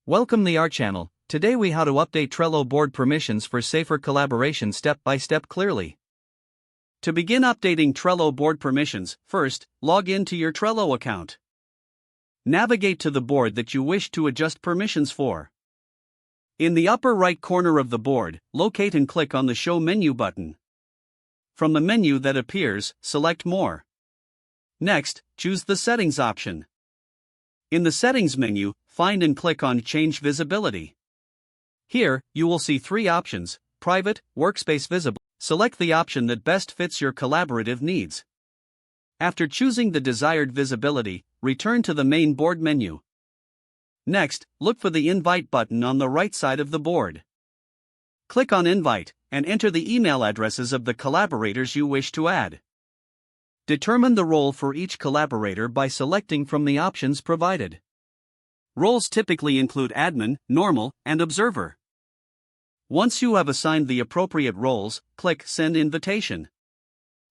Welcome to our channel. Today we how to update Trello board permissions for safer collaboration step by step clearly. To begin updating Trello board permissions, first, log in to your Trello account. Navigate to the board that you wish to adjust permissions for. In the upper right corner of the board, locate and click on the Show Menu button. From the menu that appears, select More. Next, choose the Settings option. In the Settings menu, find and click on Change Visibility. Here, you will see three options: Private, Workspace Visible. Select the option that best fits your collaborative needs. After choosing the desired visibility, return to the main board menu. Next, look for the Invite button on the right side of the board. Click on Invite, and enter the email addresses of the collaborators you wish to add. Determine the role for each collaborator by selecting from the options provided. Roles typically include admin, normal, and observer. Once you have assigned the appropriate roles, click Send Invitation.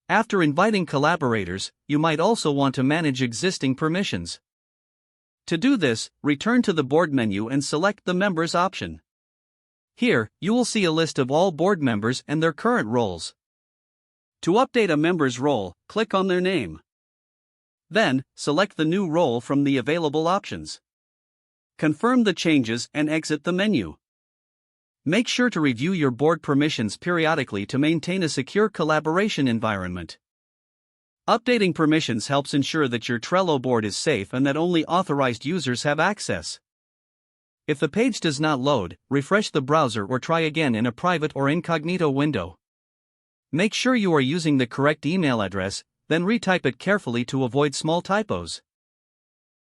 After inviting collaborators, you might also want to manage existing permissions. To do this, return to the board menu and select the Members option. Here, you will see a list of all board members and their current roles. To update a member's role, click on their name. Then, select the new role from the available options. Confirm the changes and exit the menu. Make sure to review your board permissions periodically to maintain a secure collaboration environment. Updating permissions helps ensure that your Trello board is safe and that only authorized users have access. If the page does not load, refresh the browser or try again in a private or incognito window. Make sure you are using the correct email address, then retype it carefully to avoid small typos.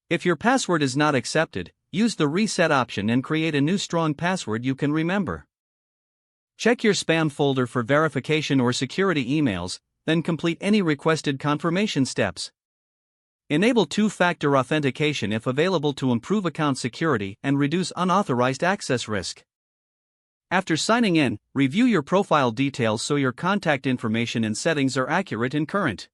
If your password is not accepted, use the Reset option and create a new strong password you can remember. Check your spam folder for verification or security emails, then complete any requested confirmation steps. Enable two-factor authentication if available to improve account security and reduce unauthorized access risk. After signing in, review your profile details so your contact information and settings are accurate and current.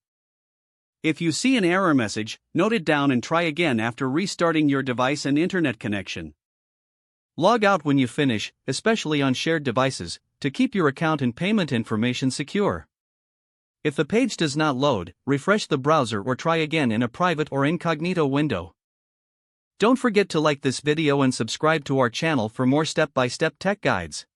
If you see an error message, note it down and try again after restarting your device and internet connection. Log out when you finish, especially on shared devices, to keep your account and payment information secure. If the page does not load, refresh the browser or try again in a private or incognito window. Don't forget to like this video and subscribe to our channel for more step-by-step tech guides.